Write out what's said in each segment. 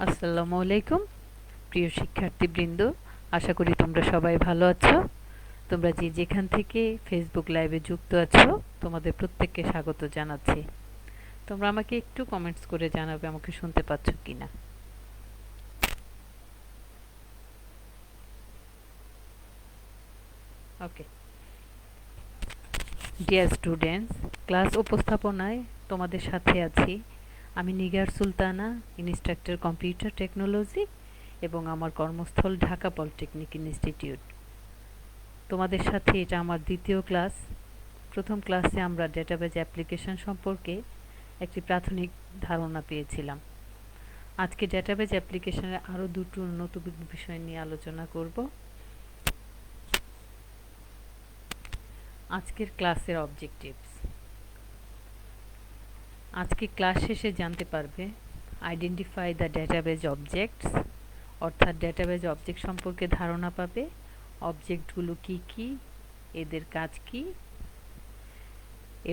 আসসালামু আলাইকুম প্রিয় শিক্ষার্থীবৃন্দ, আশা করি তোমরা সবাই ভালো আছো। তোমরা যে যেখান থেকে ফেসবুক লাইভে যুক্ত আছো, তোমাদের প্রত্যেককে স্বাগত জানাচ্ছি। তোমরা আমাকে একটু কমেন্টস করে জানাবে আমাকে শুনতে পাচ্ছ কিনা। ওকে, ডিয়ার স্টুডেন্টস, ক্লাস উপস্থাপনায় তোমাদের সাথে আছি আমি Nigar Sultana, instructor computer technology, এবং আমার কর্মস্থল ঢাকা পলিটেকনিক ইনস্টিটিউট। তোমাদের সাথে এটা আমার দ্বিতীয় ক্লাস। প্রথম ক্লাসে আমরা ডেটাবেজ অ্যাপ্লিকেশন সম্পর্কে একটি প্রাথমিক ধারণা পেয়েছিলাম। আজকে ডেটাবেজ অ্যাপ্লিকেশনের আরও দুটো নতুন বিষয় নিয়ে আলোচনা করব। আজকের ক্লাসের অবজেক্টিভস, আজকে ক্লাস শেষে জানতে পারবে আইডেন্টিফাই দ্য ডেটাবেজ অবজেক্টস, অর্থাৎ ডেটাবেজ অবজেক্ট সম্পর্কে ধারণা পাবে। অবজেক্টগুলো কি কি, এদের কাজ কি,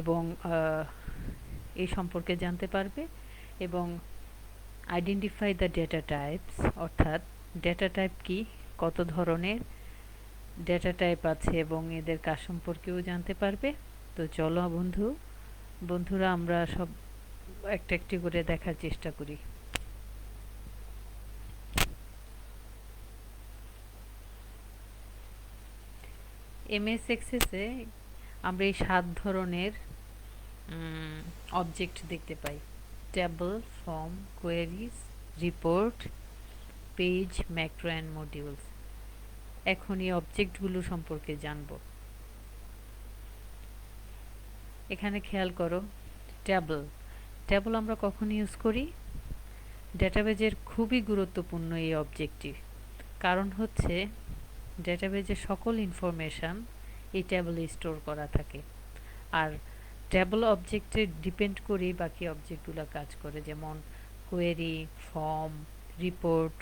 এবং এই সম্পর্কে জানতে পারবে। এবং আইডেন্টিফাই দ্য ডেটা টাইপস, অর্থাৎ ডেটা টাইপ কি, কত ধরনের ডেটা টাইপ আছে এবং এদের কাজ সম্পর্কেও জানতে পারবে। তো চলো বন্ধুরা আমরা সব একটা একটি করে দেখার চেষ্টা করি। এমএস এক্সেসে আমরা এই 7 ধরনের অবজেক্ট দেখতে পাই: table, form, queries, report, page, macro and modules. এখন এই অবজেক্টগুলো সম্পর্কে জানব। এখানে খেয়াল করো, টেবল আমরা কখন ইউজ করি? ডেটাবেজের খুবই গুরুত্বপূর্ণ এই অবজেক্টটি। কারণ হচ্ছে ডেটাবেজের সকল ইনফরমেশান এই টেবলে স্টোর করা থাকে, আর টেবল অবজেক্টে ডিপেন্ড করেই বাকি অবজেক্টগুলো কাজ করে, যেমন query, form, report,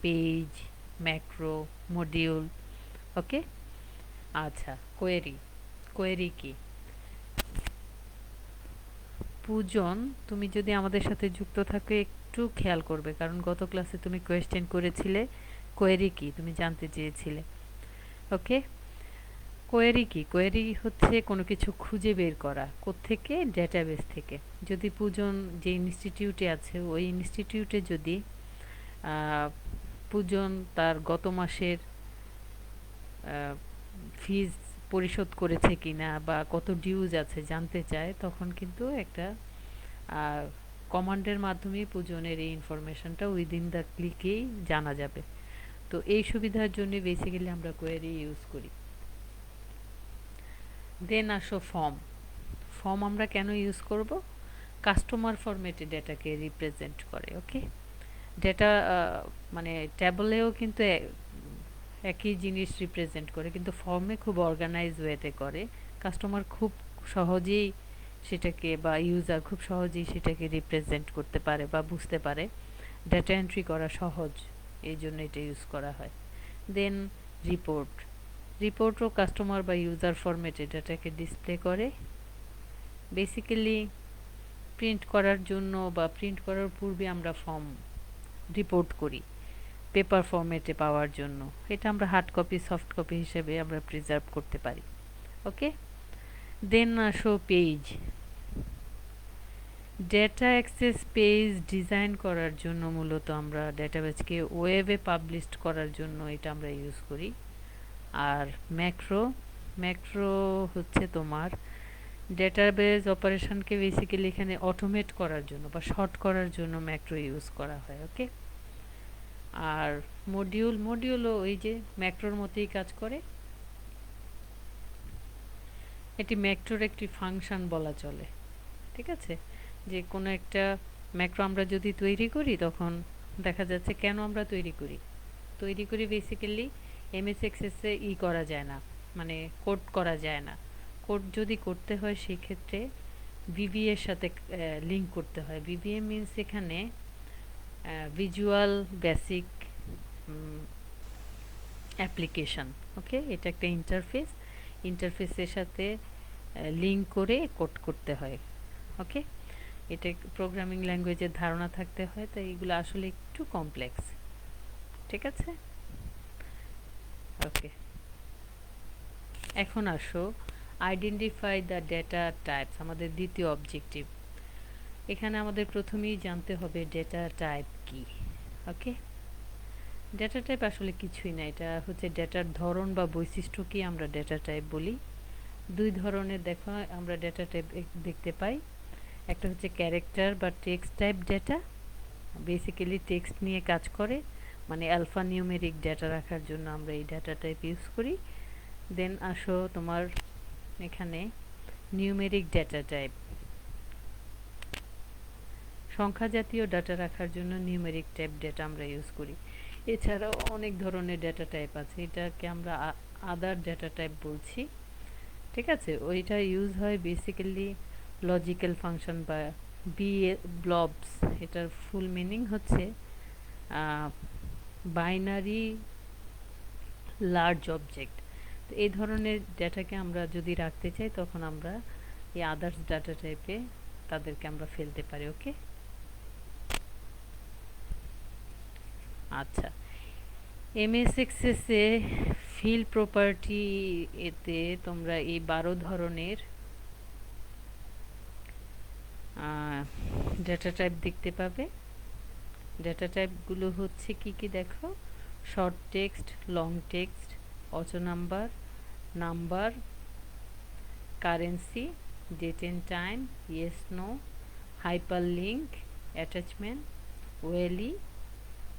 page, macro, module. Okay, আচ্ছা, কোয়েরি কি? পূজন, তুমি যদি আমাদের সাথে যুক্ত থাকো একটু খেয়াল করবে, কারণ গত ক্লাসে তুমি কোয়েশ্চেন করেছিলে কোয়েরি কি, তুমি জানতে চেয়েছিলে। ওকে, কোয়েরি কি? কোয়েরি হচ্ছে কোনো কিছু খুঁজে বের করা। কোত্থেকে? ডেটাবেস থেকে। যদি পূজন যে ইনস্টিটিউটে আছে ওই ইনস্টিটিউটে যদি পূজন তার গত মাসের ফিজ পরিশোধ করেছে কিনা বা কত ডিউজ আছে জানতে চায়, তখন কিন্তু একটা কমান্ডের মাধ্যমে পূজনের এই ইনফরমেশনটা উইদিন দ্য ক্লিকেই জানা যাবে। তো এই সুবিধার জন্য বেসিক্যালি আমরা কোয়েরি ইউজ করি। দেন আসো ফর্ম আমরা কেন ইউজ করব? কাস্টমার ফরম্যাটে ডেটাকে রিপ্রেজেন্ট করে। ওকে, ডেটা মানে ট্যাবলেও কিন্তু একই জিনিস রিপ্রেজেন্ট করে, কিন্তু ফর্মে খুব অর্গানাইজ ওয়েতে করে। কাস্টমার খুব সহজেই সেটাকে, বা ইউজার খুব সহজেই সেটাকে রিপ্রেজেন্ট করতে পারে বা বুঝতে পারে। ডেটা এন্ট্রি করা সহজ, এই জন্য এটা ইউজ করা হয়। দেন রিপোর্টও কাস্টমার বা ইউজার ফরম্যাটে ডেটাকে ডিসপ্লে করে। বেসিক্যালি প্রিন্ট করার জন্য বা প্রিন্ট করার পূর্বে আমরা রিপোর্ট করি পেপার ফরম্যাটে পাওয়ার জন্য। এটা আমরা হার্ড কপি, সফট কপি হিসেবে আমরা প্রিজার্ভ করতে পারি। ওকে, দেন আসো page. Data access page design করার জন্য মূলত আমরা ডেটাবেজকে ওয়েবে পাবলিশ করার জন্য এটা আমরা ইউজ করি। আর ম্যাক্রো হচ্ছে তোমার ডেটাবেজ অপারেশনকে বেসিক্যালি এখানে অটোমেট করার জন্য বা শর্ট করার জন্য ম্যাক্রো ইউজ করা হয়। ওকে, আর মডিউলও ওই যে ম্যাক্রোর মতোই কাজ করে। এটি ম্যাক্রোর একটি ফাংশন বলা চলে। ঠিক আছে, যে কোনো একটা ম্যাক্রো আমরা যদি তৈরি করি, তখন দেখা যাচ্ছে কেন আমরা তৈরি করি বেসিক্যালি এমএস এক্সেসে করা যায় না, মানে কোড করা যায় না। কোড যদি করতে হয় সেই ক্ষেত্রে ভিবিএ এর সাথে লিঙ্ক করতে হয়। ভিবিএ মিনস এখানে ভিজুয়াল বেসিক অ্যাপ্লিকেশন। ওকে, এটা একটা ইন্টারফেসের সাথে লিঙ্ক করে কোড করতে হয়। ওকে, এটা প্রোগ্রামিং ল্যাঙ্গুয়েজের ধারণা থাকতে হয়, তাই এগুলো আসলে একটু কমপ্লেক্স। ঠিক আছে, ওকে। এখন আসো আইডেন্টিফাই দ্য ডেটা টাইপস, আমাদের দ্বিতীয় অবজেক্টিভ। এখানে আমাদের প্রথমেই জানতে হবে ডেটা টাইপ কি। ওকে, ডেটা টাইপ আসলে কিছুই না, এটা হচ্ছে ডেটার ধরন বা বৈশিষ্ট্যকে আমরা ডেটা টাইপ বলি। দুই ধরনের দেখো আমরা ডেটা টাইপ দেখতে পাই। একটা হচ্ছে ক্যারেক্টার বা text type data, basically text নিয়ে কাজ করে, মানে অ্যালফা নিউমেরিক ডেটা রাখার জন্য আমরা এই ডেটা টাইপ ইউজ করি। দেন আসো তোমার এখানে নিউমেরিক ডেটা টাইপ, সংখ্যা জাতীয় ডাটা রাখার জন্য নিউমেরিক টাইপ ডেটা আমরা ইউজ করি। এছাড়াও অনেক ধরনের ডেটা টাইপ আছে, এটাকে আমরা আদার ডেটা টাইপ বলছি। ঠিক আছে, ওইটা ইউজ হয় বেসিক্যালি লজিক্যাল ফাংশন বা ব্লবস। এটার ফুল মিনিং হচ্ছে বাইনারি লার্জ অবজেক্ট। তো এই ধরনের ডেটাকে আমরা যদি রাখতে চাই তখন আমরা এই আদার্স ডাটা টাইপে তাদেরকে আমরা ফেলতে পারি। ওকে, আচ্ছা। এমএস এক্সেসে ফিল্ড প্রপার্টি এতে তোমরা এই 12 ধরনের ডেটা টাইপ দেখতে পাবে। ডেটা টাইপগুলো হচ্ছে কি কি দেখো: short text, long text, auto number, number, currency, date and time, yes no, hyperlink, attachment, OLE,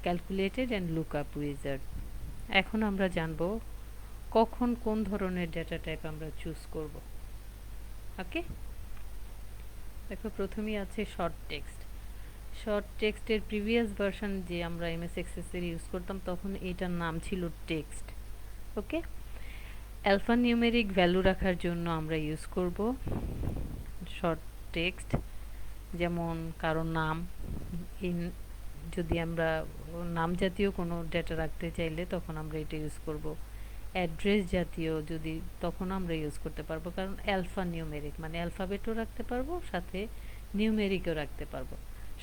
calculated and lookup wizard. এখন আমরা জানবো কখন কোন ধরনের ডেটা টাইপ আমরা চুজ করব। ওকে, দেখো প্রথমেই আছে শর্ট টেক্সট। শর্ট টেক্সটের প্রিভিয়াস ভার্সন যে আমরা এমএস এক্সেসের ইউজ করতাম তখন এটার নাম ছিল টেক্সট। ওকে, অ্যালফা নিউমেরিক ভ্যালু রাখার জন্য আমরা ইউজ করব শর্ট টেক্সট, যেমন কারো নাম। যদি আমরা নাম জাতীয় কোনো ডেটা রাখতে চাইলে তখন আমরা এটা ইউজ করব। অ্যাড্রেস জাতীয় যদি, তখন আমরা ইউজ করতে পারবো, কারণ অ্যালফা নিউমেরিক মানে অ্যালফাবেটও রাখতে পারবো, সাথে নিউমেরিকও রাখতে পারবো।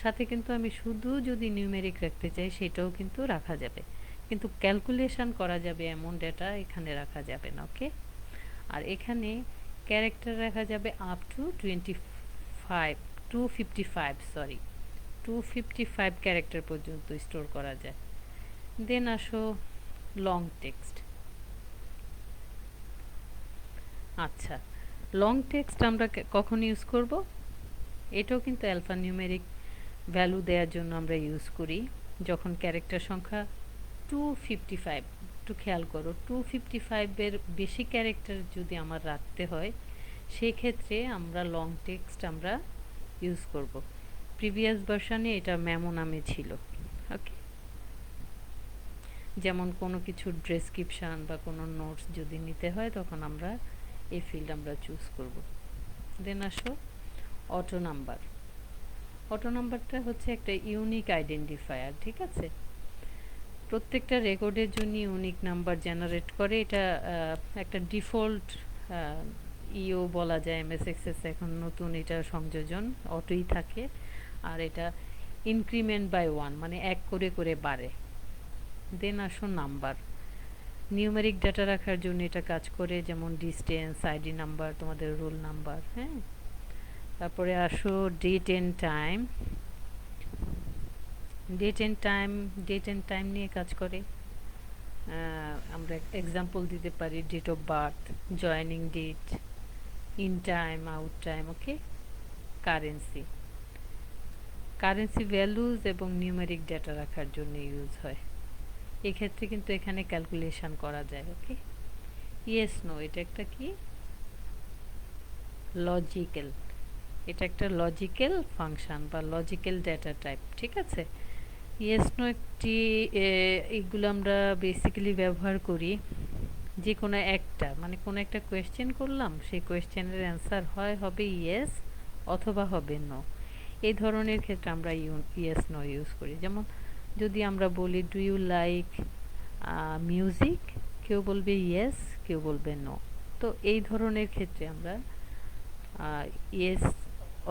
সাথে কিন্তু আমি শুধু যদি নিউমেরিক রাখতে চাই সেটাও কিন্তু রাখা যাবে, কিন্তু ক্যালকুলেশন করা যাবে এমন ডেটা এখানে রাখা যাবে না। ওকে, আর এখানে ক্যারেক্টার রাখা যাবে আপ টু 255 ক্যারেক্টার পর্যন্ত স্টোর করা যায়। দেন আসো লং টেক্সট। আচ্ছা, লং টেক্সট আমরা কখন ইউজ করব? এটাও কিন্তু অ্যালফা নিউমেরিক ভ্যালু দেওয়ার জন্য আমরা ইউজ করি, যখন ক্যারেক্টার সংখ্যা 255, একটু খেয়াল করো, 255-এর বেশি ক্যারেক্টার যদি আমার রাখতে হয় সেই ক্ষেত্রে আমরা লং টেক্সট আমরা ইউজ করব। প্রিভিয়াস ভার্সনে এটা মেমো নামে ছিল। ওকে, যেমন কোনো কিছুর ডেসক্রিপশন বা কোনো নোটস যদি নিতে হয় তখন আমরা এই ফিল্ড আমরা চুজ করব। দেন আসো অটো নাম্বার। অটো নাম্বারটা হচ্ছে একটা ইউনিক আইডেন্টিফায়ার। ঠিক আছে, প্রত্যেকটা রেকর্ডের জন্য ইউনিক নাম্বার জেনারেট করে। এটা একটা ডিফল্ট ইও বলা যায় এমএস এক্সেস, এখন নতুন এটা সংযোজন অটোই থাকে, আর এটা ইনক্রিমেন্ট বাই 1 মানে 1 করে করে বাড়ে। দেন আসো নাম্বার। নিউমেরিক ডাটা রাখার জন্য এটা কাজ করে, যেমন ডিস্টেন্স, আইডি নাম্বার, তোমাদের রোল নাম্বার। হ্যাঁ, তারপরে আসো date and time. Date and time নিয়ে কাজ করে। আমরা এক্সাম্পল দিতে পারি date of birth, joining date, in time, out time. Okay, currency values এবং নিউমেরিক ডেটা রাখার জন্য ইউজ হয়। এক্ষেত্রে কিন্তু এখানে ক্যালকুলেশন করা যায়। ওকে, ইয়েস নো, এটা একটা কি লজিক্যাল, এটা একটা লজিক্যাল ফাংশন বা লজিক্যাল ডেটা টাইপ। ঠিক আছে, ইয়েস নো একটি এগুলো আমরা বেসিক্যালি ব্যবহার করি যে কোনো একটা, মানে কোনো একটা কোয়েশ্চেন করলাম, সেই কোয়েশ্চেনের অ্যান্সার হবে ইয়েস অথবা হবে নো। এই ধরনের ক্ষেত্রে আমরা ইয়েস নো ইউজ করি। যেমন যদি আমরা বলি ডু ইউ লাইক মিউজিক, কেউ বলবে ইয়েস, কেউ বলবে নো। তো এই ধরনের ক্ষেত্রে আমরা ইয়েস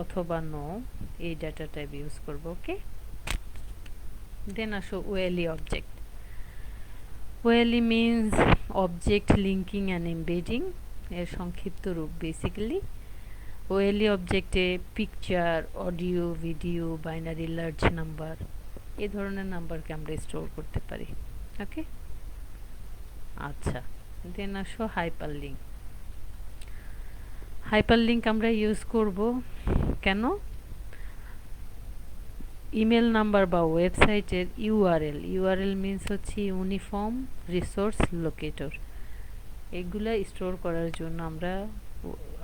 অথবা নো এই ডাটা টাইপ ইউজ করব। ওকে, দেন আসো OLE object. OLE means object linking and embedding, এর সংক্ষিপ্ত রূপ বেসিক্যালি। ওএলই অবজেক্টে picture, audio, video, binary large number এই ধরনের নাম্বারকে আমরা স্টোর করতে পারি। ওকে, আচ্ছা, দেন আসো হাইপার লিঙ্ক। হাইপার লিঙ্ক আমরা ইউজ করব কেন? ইমেল নাম্বার বা ওয়েবসাইটের ইউআরএল, ইউআরএল মিনস হচ্ছে ইউনিফর্ম রিসোর্স লোকেটর, এগুলা স্টোর করার জন্য আমরা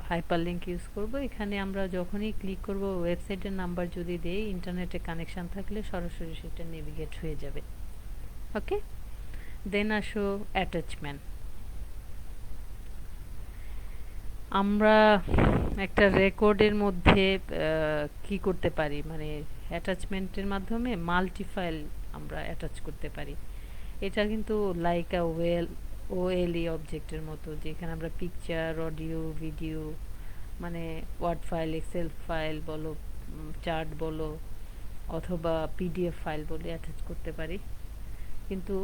হাইপার লিঙ্ক ইউজ করব। এখানে আমরা যখনই ক্লিক করব ওয়েবসাইটের নাম্বার যদি দেই, ইন্টারনেটে কানেকশান থাকলে সরাসরি সেটা নেভিগেট হয়ে যাবে। ওকে, দেন আসো অ্যাটাচমেন্ট। আমরা একটা রেকর্ডের মধ্যে কি করতে পারি, মানে অ্যাটাচমেন্টের মাধ্যমে মাল্টি ফাইল আমরা অ্যাটাচ করতে পারি। এটা কিন্তু লাইক আ ওএলই অবজেক্টের মতো, যেখানে আমরা পিকচার, অডিও, ভিডিও, মানে ওয়ার্ড ফাইল, এক্সেল ফাইল বলো, চার্ট বলো, অথবা পিডিএফ ফাইল বলে অ্যাটাচ করতে পারি। কিন্তু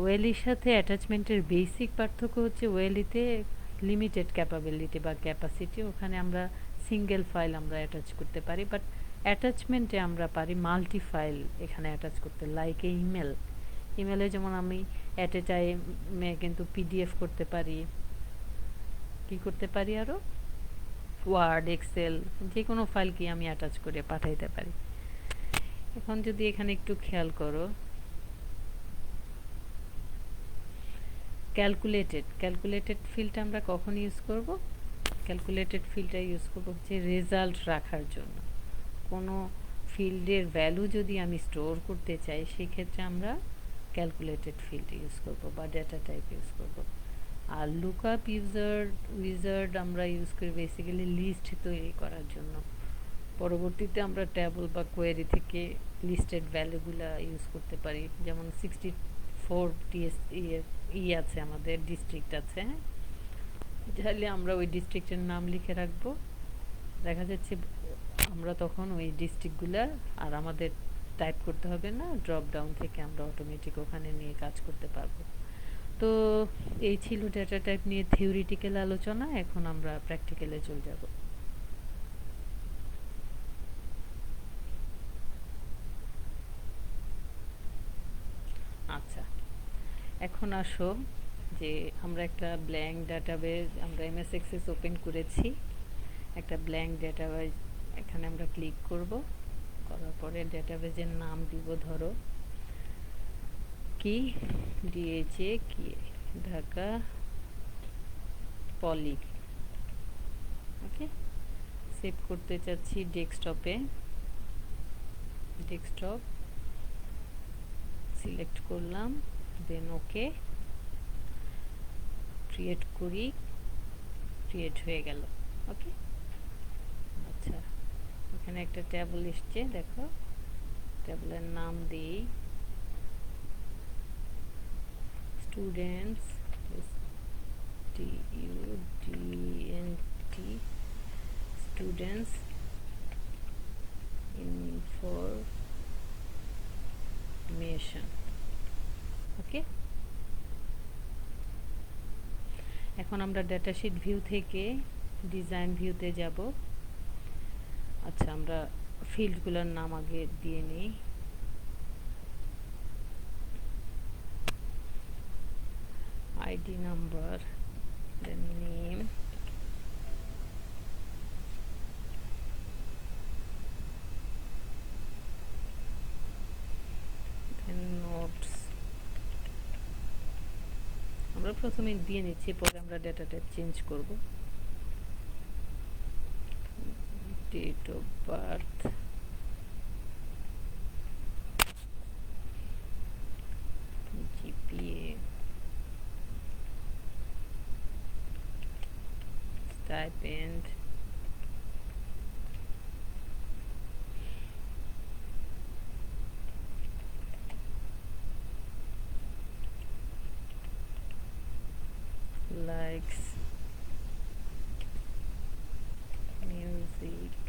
ওএলইর সাথে অ্যাটাচমেন্টের বেসিক পার্থক্য হচ্ছে ওএলইতে লিমিটেড ক্যাপাবিলিটি বা ক্যাপাসিটি, ওখানে আমরা সিঙ্গেল ফাইল আমরা অ্যাটাচ করতে পারি, বাট অ্যাটাচমেন্টে আমরা পারি মাল্টি ফাইল এখানে অ্যাটাচ করতে। লাইক ইমেল, ইমেলে যেমন আমি অ্যাট এ টাইমে কিন্তু পিডিএফ করতে পারি, কি করতে পারি আরও, ওয়ার্ড, এক্সেল, যে কোনো ফাইলকে আমি অ্যাটাচ করে পাঠাইতে পারি। এখন যদি এখানে একটু খেয়াল করো, ক্যালকুলেটেড ফিল্ডটা আমরা কখন ইউজ করব? ক্যালকুলেটেড ফিল্ডটা ইউজ করব হচ্ছে রেজাল্ট রাখার জন্য। কোনো ফিল্ডের ভ্যালু যদি আমি স্টোর করতে চাই, সেক্ষেত্রে আমরা ক্যালকুলেটেড ফিল্ড ইউজ করব বা ডেটা টাইপ ইউজ করব। আর লুকআপ উইজার্ড আমরা ইউজ করি বেসিক্যালি লিস্ট তৈরি করার জন্য। পরবর্তীতে আমরা ট্যাবল বা কোয়েরি থেকে লিস্টেড ভ্যালুগুলো ইউজ করতে পারি। যেমন 64 আছে, আমাদের ডিস্ট্রিক্ট আছে, হ্যাঁ, তাহলে আমরা ওই ডিস্ট্রিক্টের নাম লিখে রাখবো। দেখা যাচ্ছে আমরা তখন ওই ডিস্ট্রিক্টগুলো আর আমাদের টাইপ করতে হবে না, ড্রপ ডাউন থেকে আমরা অটোমেটিক ওখানে নিয়ে কাজ করতে পারবো। তো এই ছিল ডেটা টাইপ নিয়ে থিওরিটিক্যাল আলোচনা। এখন আমরা প্র্যাকটিক্যালে চলে যাব। আচ্ছা, এখন আসো যে আমরা একটা ব্ল্যাঙ্ক ডাটাবেজ, আমরা এমএস এক্সেস ওপেন করেছি, একটা ব্ল্যাঙ্ক ডাটাবেজ এখানে আমরা ক্লিক করব। করার পরে ডাটাবেজের নাম দিব, ধরো কি ডিএচএ কি ঢাকা পলি। ওকে, সেভ করতে চাচ্ছি ডেস্কটপে, ডেস্কটপ সিলেক্ট করলাম, দেন ওকে, ক্রিয়েট করি, ক্রিয়েট হয়ে গেল। ওকে, আচ্ছা, এখানে একটা ট্যাবল এসছে, দেখো ট্যাবলের নাম দিই স্টুডেন্টস, STUDENT, স্টুডেন্টস ইনফরমেশন। ওকে, এখন আমরা ডেটাশিট ভিউ থেকে ডিজাইন ভিউতে যাব। আচ্ছা, আমরা ফিল্ডগুলোর নাম আগে দিয়ে নিই। ID number, then name, then notes. আমরা প্রথমে দিয়ে নিচ্ছি, পরে আমরা ডেটা টাইপ চেঞ্জ করব। Date of birth, GPA, stipend, likes, music,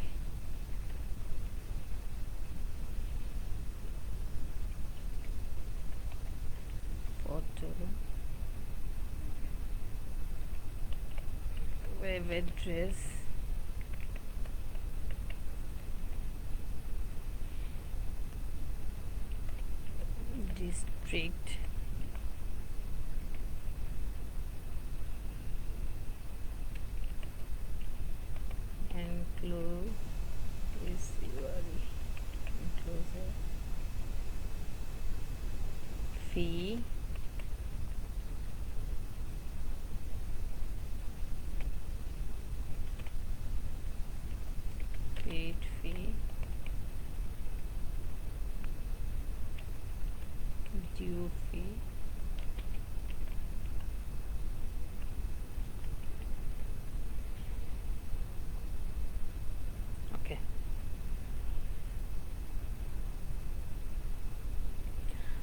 web address district enclose enclosure fee paid fee due fee ওকে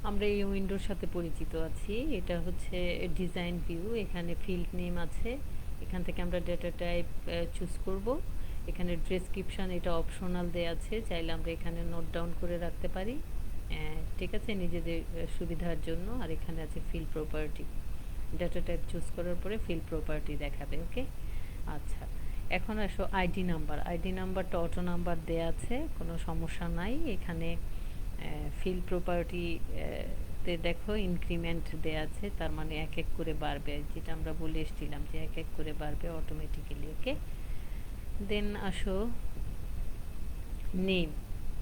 আমরা এই উইন্ডোর সাথে পরিচিত আছি এটা হচ্ছে ডিজাইন ভিউ এখানে ফিল্ড নেম আছে এখান থেকে আমরা ডেটা টাইপ চুজ করব এখানে ডেসক্রিপশন এটা অপশনাল দেয়া আছে চাইলে আমরা এখানে নোট ডাউন করে রাখতে পারি ঠিক আছে নিজেদের সুবিধার জন্য আর এখানে আছে field property data type choose করার পরে ফিল্ড প্রপার্টি দেখাবে ওকে আচ্ছা এখন আসো আইডি নাম্বারটা অটো নাম্বার দেয়া আছে কোনো সমস্যা নাই এখানে ফিল্ড প্রপার্টি তে দেখো ইনক্রিমেন্ট দেয়া আছে তার মানে এক এক করে বাড়বে যেটা আমরা বলে এসেছিলাম যে এক এক করে বাড়বে অটোমেটিক্যালি ওকে দেন আসো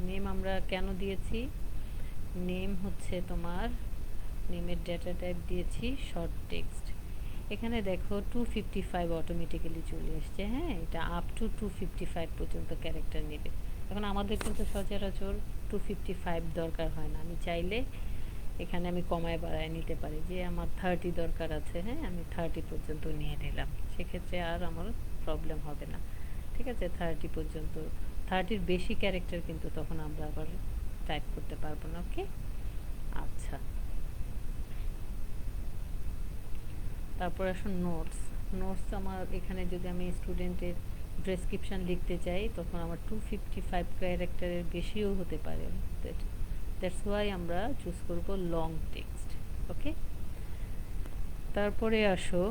নেম আমরা কেন দিয়েছি নেম হচ্ছে তোমার নেমের ডেটা টাইপ দিয়েছি শর্ট টেক্সট এখানে দেখো 255 অটোমেটিক্যালি চলে আসছে হ্যাঁ এটা আপ টু 255 পর্যন্ত ক্যারেক্টার নেবে এখন আমাদের কিন্তু সচরাচর 255 দরকার হয় না আমি চাইলে এখানে আমি কমায় বাড়ায় নিতে পারি যে আমার 30 দরকার আছে হ্যাঁ আমি 30 পর্যন্ত নিয়ে নিলাম সেক্ষেত্রে আর আমার প্রবলেম হবে না ঠিক আছে 30 পর্যন্ত 30 বেশি ক্যারেক্টার কিন্তু তখন আমরা আবার টাইপ করতে পারবো না ওকে আচ্ছা তারপর আসুন নোটস আমার এখানে যদি আমি স্টুডেন্টের ডেসক্রিপশন লিখতে চাই তখন আমার 255 ক্যারেক্টারের বেশিও হতে পারে দ্যাটস ওয়াই আমরা চুজ করব লং টেক্সট ওকে তারপরে আসো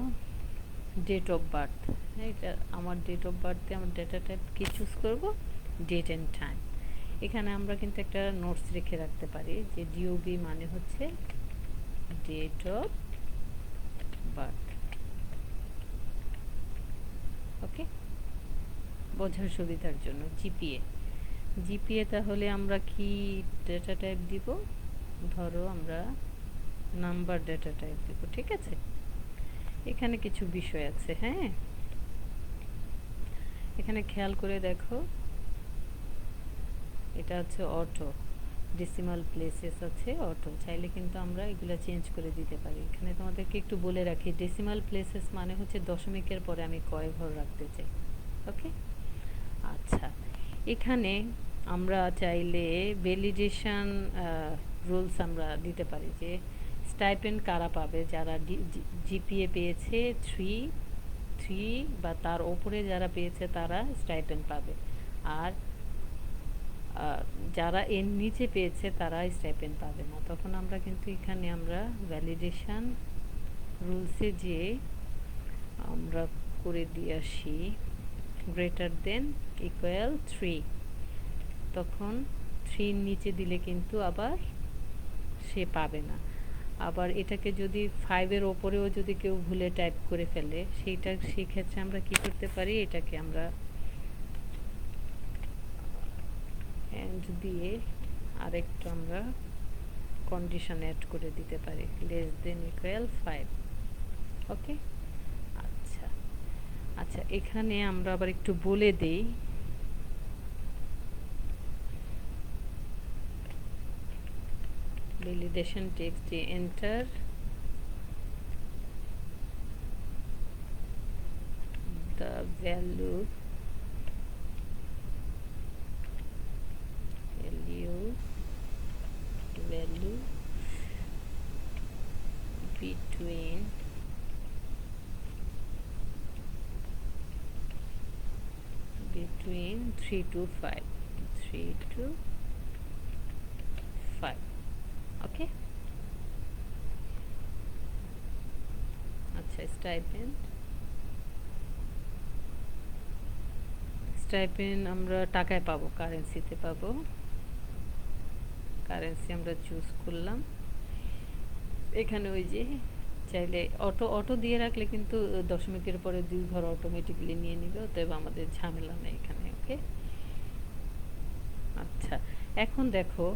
ডেট অফ বার্থ এটা আমার ডেট অফ বার্থে আমার ডেটা টাইপ কি চুজ করব ডেট এন্ড টাইম এখানে আমরা কিন্তু একটা নোটস রেখে রাখতে পারি যে ডিওবি মানে হচ্ছে ডেট অফ বার্থ ওকে বোঝার সুবিধার জন্য জিপিএ তাহলে আমরা কি ডেটা টাইপ দিব ধরো আমরা নাম্বার ডেটা টাইপ দিব ঠিক আছে এখানে কিছু বিষয় আছে হ্যাঁ এখানে খেয়াল করে দেখো এটা হচ্ছে অটো ডেসিমাল প্লেসেস আছে অটো চাইলে কিন্তু আমরা এগুলো চেঞ্জ করে দিতে পারি এখানে তোমাদেরকে একটু বলে রাখি ডেসিমাল প্লেসেস মানে হচ্ছে দশমিকের পরে আমি কয় ঘর রাখতে চাই ওকে আচ্ছা এখানে আমরা চাইলে ভ্যালিডেশন রুলস আমরা দিতে পারি যে স্টাইপেন্ড কারা পাবে যারা জিপিএ পেয়েছে 3 বা তার ওপরে যারা পেয়েছে তারা স্টাইপেন্ড পাবে আর যারা এর নিচে পেয়েছে তারা স্টাইপেন্ড পাবে না তখন আমরা কিন্তু এখানে আমরা ভ্যালিডেশন রুলসে যে আমরা করে দিয়ে আসি গ্রেটার দেন ইকুয়াল 3 তখন 3 এর নিচে দিলে কিন্তু আবার সে পাবে না আবার এটাকে যদি 5 এর উপরেও যদি কেউ ভুলে টাইপ করে ফেলে সেই ক্ষেত্রে আমরা কি করতে পারি এটাকে আমরা এন্ড দিয়ে আরেকটু আমরা কন্ডিশন অ্যাড করে দিতে পারি লেস দেন ইকুয়াল 5 ওকে আচ্ছা আচ্ছা এখানে আমরা আবার একটু বলে দেই validation text enter the value between between 3 to 5 okay আচ্ছা স্টাইপেন্ড স্টাইপেন্ড আমরা টাকায় পাবো, কারেন্সিতে পাবো। কারেন্সি আমরা চুজ করলাম। এখানে ওই যে চাইলে অটো অটো দিয়ে রাখলে কিন্তু দশমিকের পরে 2 ঘর অটোমেটিক্যালি নিয়ে নিবে, অতএব আমাদের ঝামেলা নেই এখানে। ওকে, আচ্ছা এখন দেখো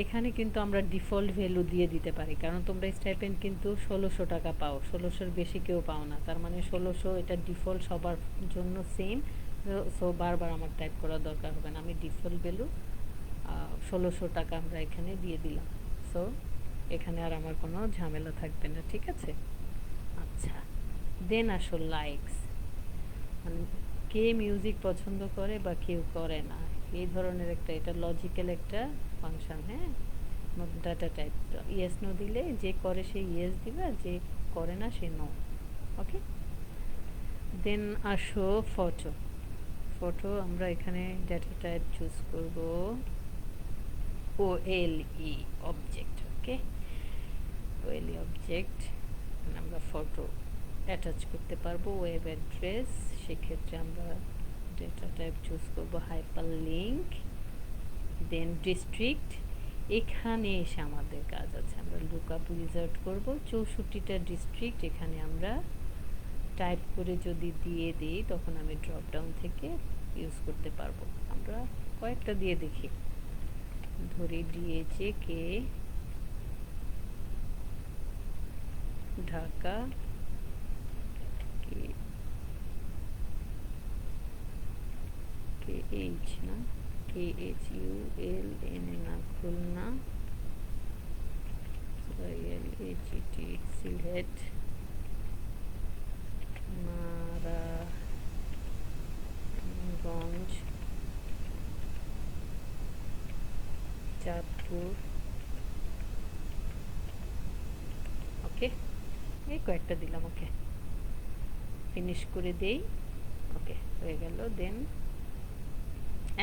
এখানে কিন্তু আমরা ডিফল্ট ভ্যালু দিয়ে দিতে পারি, কারণ তোমরা স্টাইপেন্ড কিন্তু 1600 টাকা পাও, 1600-র বেশি কেউ পাও না, তার মানে 1600 এটা ডিফল্ট সবার জন্য সেম। সো বারবার আমার টাইপ করার দরকার হবে না, আমি ডিফল্ট ভ্যালু 1600 টাকা আমরা এখানে দিয়ে দিলাম। সো এখানে আর আমার কোনো ঝামেলা থাকবে না, ঠিক আছে। আচ্ছা, দেন আসো লাইকস, মানে কে মিউজিক পছন্দ করে বা কেউ করে না, এই ধরনের একটা, এটা লজিক্যাল একটা ফাংশন। হ্যাঁ, ডাটা টাইপ ইয়েস নো দিলে যে করে সে ইয়েস দিবে, আর যে করে না সে নো। ওকে, দেন আসো ফটো। ফটো আমরা এখানে ডাটা টাইপ চুজ করব OLE অবজেক্ট। ওকে, OLE অবজেক্ট, আমরা ফটো অ্যাটাচ করতে পারবো ওয়েব অ্যাড্রেস, সেক্ষেত্রে আমরা ডেটা টাইপ চুজ করব হাইপার লিঙ্ক। দেন ডিস্ট্রিক্ট, এখানে এসে আমাদের কাজ আছে, আমরা লুকআপ উইজার্ড করব 64টা ডিস্ট্রিক্ট এখানে আমরা টাইপ করে যদি দিয়ে দিই তখন আমি ড্রপ ডাউন থেকে ইউজ করতে পারবো। আমরা কয়েকটা দিয়ে দেখি, ধরে দিয়েছে কে ঢাকা, কে এইচ না, KHULN না, খুলনা, LHET সিলেট, নারায়ণগঞ্জ, চাঁদপুর। ওকে, এই কয়েকটা দিলাম। ওকে, ফিনিশ করে দেই। ওকে, হয়ে গেল। দেন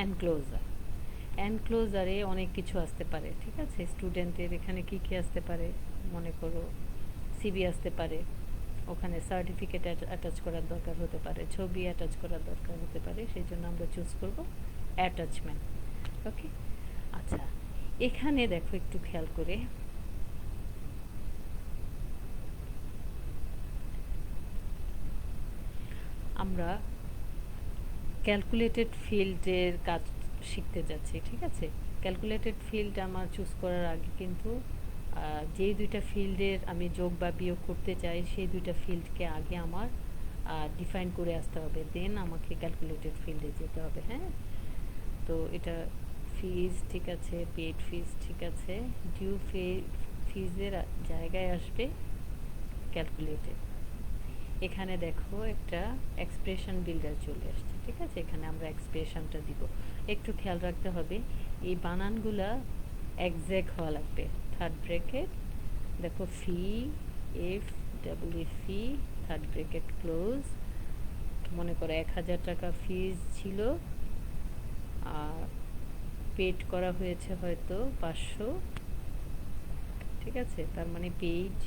এনক্লোজার, এনক্লোজারে অনেক কিছু আসতে পারে, ঠিক আছে। স্টুডেন্টের এখানে কি কি আসতে পারে, মনে করো সিভি আসতে পারে, ওখানে সার্টিফিকেট অ্যাটাচ করার দরকার হতে পারে, ছবি অ্যাটাচ করার দরকার হতে পারে, সেই জন্য আমরা চুজ করব অ্যাটাচমেন্ট। ওকে, আচ্ছা এখানে দেখো একটু খেয়াল করে, আমরা ক্যালকুলেটেড ফিল্ডের কাজ শিখতে যাচ্ছি, ঠিক আছে। ক্যালকুলেটেড ফিল্ড আমার চুজ করার আগে কিন্তু যেই দুইটা ফিল্ডের আমি যোগ বা বিয়োগ করতে চাই সেই দুইটা ফিল্ডকে আগে আমার ডিফাইন করে আসতে হবে, দেন আমাকে ক্যালকুলেটেড ফিল্ডে যেতে হবে। হ্যাঁ, তো এটা ফিজ ঠিক আছে, পেড ফিজ ঠিক আছে, ডিউ ফিজের জায়গায় আসবে ক্যালকুলেটেড। এখানে দেখো একটা এক্সপ্রেশন বিল্ডার চলে আসছে, ঠিক আছে। এখানে আমরা এক্সপ্রেশনটা দিব, একটু খেয়াল রাখতে হবে এই বানানগুলা এক্সাক্ট হওয়া লাগবে। থার্ড ব্র্যাকেট দেখো, ফি এফ ডাবল ফি, থার্ড ব্র্যাকেট ক্লোজ। মনে করো 1000 টাকা ফিজ ছিল, আর পেড করা হয়েছে হয়তো 500, ঠিক আছে। তার মানে পেজ,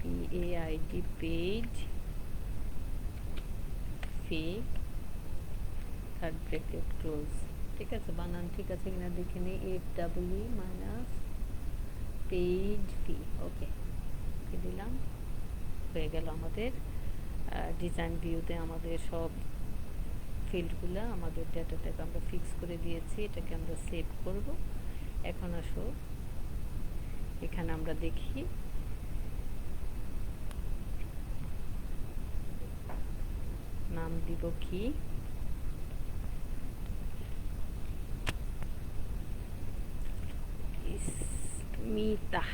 PAID, পেজ ফি, থার্ড ব্র্যাকেট ক্লোজ, ঠিক আছে। বানান ঠিক আছে কিনা দেখে নিই, FWE মাইনাস পেজ ফি। ওকে, দিলাম, হয়ে গেল আমাদের ডিজাইন ভিউতে আমাদের সব ফিল্ডগুলো, আমাদের ডেটা টাইপ আমরা ফিক্স করে দিয়েছি। এটাকে আমরা সেভ করব। এখন আসো এখানে আমরা দেখি নাম দিব কি, স্মিতা,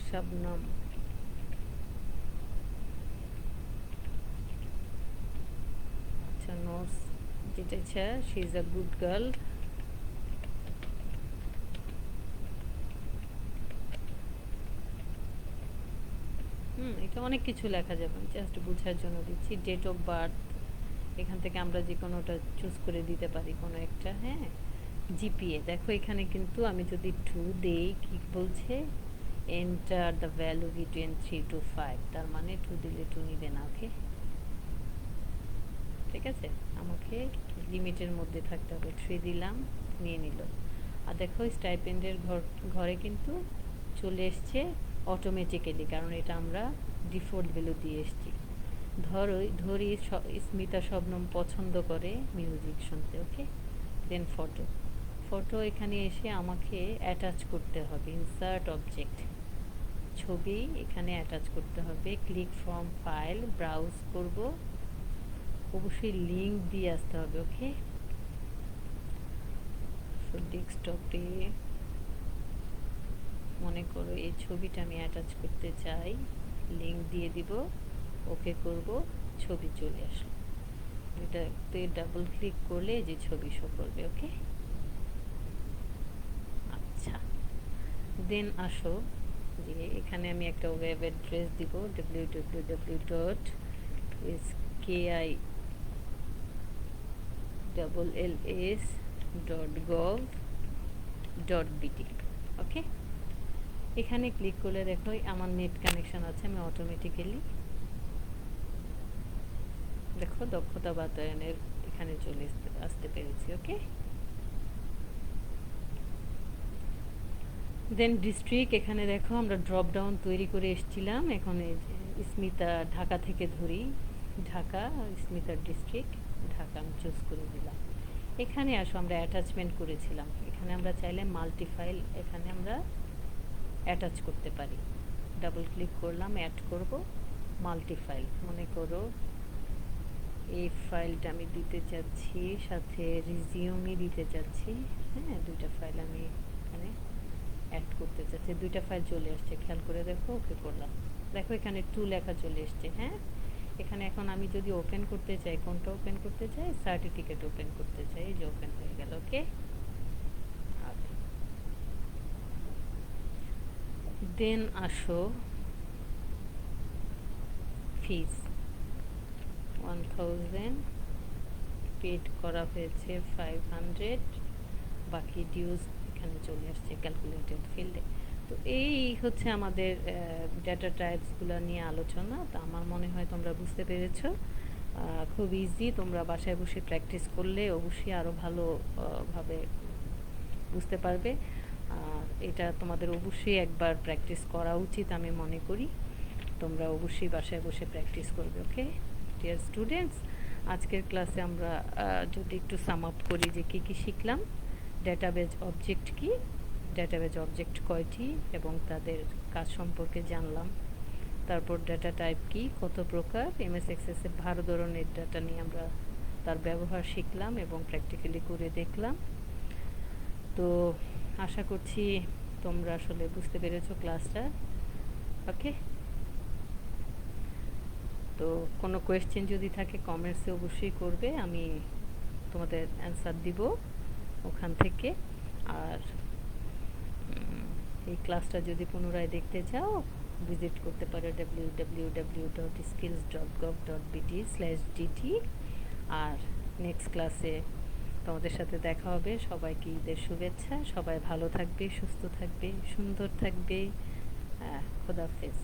শবনম, আচ্ছা নোটস যেটা ইচ্ছা, she is a good girl. এটা অনেক কিছু লেখা যাবে, জাস্ট বোঝার জন্য দিচ্ছি। ডেট অফ বার্থ, এখান থেকে আমরা যে কোনোটা চুজ করে দিতে পারি কোনো একটা। হ্যাঁ, জিপিএ দেখো এখানে কিন্তু আমি যদি 2 দেই কি বলছে, enter the value between 3 to 5, তার মানে 2 দিলে 2 নিবে না। ওকে, ঠিক আছে, আমাকে লিমিটের মধ্যে থাকতে হবে। 3 দিলাম, নিয়ে নিল। আর দেখো স্টাইপেন্ডের ঘরে কিন্তু চলে এসছে অটোমেটিক্যালি, কারণ এটা আমরা ডিফল্ট ভ্যালু দিয়ে এসছি। ধরি স্মিতা শবনম পছন্দ করে মিউজিক শুনতে। ওকে, দেন ফটো এখানে এসে আমাকে অ্যাটাচ করতে হবে। ইনসার্ট অবজেক্ট, ছবি এখানে অ্যাটাচ করতে হবে। ক্লিক ফ্রম ফাইল, ব্রাউজ করব, অবশ্যই লিঙ্ক দিয়ে আসতে হবে। ওকে, সো ডেস্কটপে মনে করো এই ছবিটা আমি অ্যাটাচ করতে চাই, লিঙ্ক দিয়ে দিব, ওকে করব, ছবি চলে আসলো। এটাতে ডাবল ক্লিক করলে যে ছবি শো করবে। ওকে, আচ্ছা, দেন আসো যে এখানে আমি একটা ওয়েব অ্যাড্রেস দিব, www.skills.gov.bt। ওকে, এখানে ক্লিক করলে দেখো আমার নেট কানেকশন আছে, আমি অটোমেটিক্যালি দেখো দক্ষতা বাতায়নের এখানে চলে আসতে পেরেছি। ওকে, দেন ডিস্ট্রিক্ট, এখানে দেখো আমরা ড্রপ ডাউন তৈরি করে এসেছিলাম। এখন এই যে স্মিতা ঢাকা থেকে ধরি, ঢাকা, স্মিতার ডিস্ট্রিক্ট ঢাকা আমি চুজ করে দিলাম। এখানে আসো আমরা অ্যাটাচমেন্ট করেছিলাম, এখানে আমরা চাইলে মাল্টিফাইল এখানে আমরা অ্যাটাচ করতে পারি। ডাবল ক্লিক করলাম, অ্যাড করব মাল্টিফাইল। মনে করো এই ফাইলটা আমি দিতে চাচ্ছি, সাথে রিজিউমই দিতে চাচ্ছি। হ্যাঁ, দুইটা ফাইল আমি এখানে অ্যাড করতে চাচ্ছি, দুইটা ফাইল চলে আসছে, খেয়াল করে দেখো। ওকে করলাম, দেখো এখানে 2 লেখা চলে এসছে। হ্যাঁ, এখানে এখন আমি যদি ওপেন করতে চাই, কোনটা ওপেন করতে চাই, সার্টিফিকেট ওপেন করতে চাই, এই যে ওপেন হয়ে গেল। ওকে, দেন আসো ফিস 1000 পেড করা হয়েছে, 500 বাকি ডিউজ এখানে চলে আসছে ক্যালকুলেটেড ফিল্ডে। তো এই হচ্ছে আমাদের ডেটা টাইপসগুলো নিয়ে আলোচনা। তো আমার মনে হয় তোমরা বুঝতে পেরেছো, খুব ইজি। তোমরা বাসায় বসে প্র্যাকটিস করলে অবশ্যই আরও ভালোভাবে বুঝতে পারবে। আর এটা তোমাদের অবশ্যই একবার প্র্যাকটিস করা উচিত আমি মনে করি। তোমরা অবশ্যই বাসায় বসে প্র্যাকটিস করবে। ওকে ডিয়ার স্টুডেন্টস, আজকের ক্লাসে আমরা যদি একটু সাম আপ করি যে কী কী শিখলাম। ডেটাবেজ অবজেক্ট কি, ডেটাবেজ অবজেক্ট কয়টি এবং তাদের কাজ সম্পর্কে জানলাম। তারপর ডেটা টাইপ কি, কত প্রকার, এমএস এক্সেসে ভালো ধরনের ডাটা নিয়ে আমরা তার ব্যবহার শিখলাম এবং প্র্যাকটিক্যালি করে দেখলাম। তো আশা করছি তোমরা আসলে বুঝতে পেরেছো ক্লাসটা। ওকে, তো কোনো কোয়েশ্চেন যদি থাকে কমেন্টসে অবশ্যই করবে, আমি তোমাদের অ্যান্সার দিব ওখান থেকে। আর এই ক্লাসটা যদি পুনরায় দেখতে চাও, ভিজিট করতে পারো www.skills.gov.bt/dt। আর নেক্সট ক্লাসে তোমাদের সাথে দেখা হবে। সবাইকে ঈদের শুভেচ্ছা, সবাই ভালো থাকবে, সুস্থ থাকবে, সুন্দর থাকবে। খোদাহাফেজ।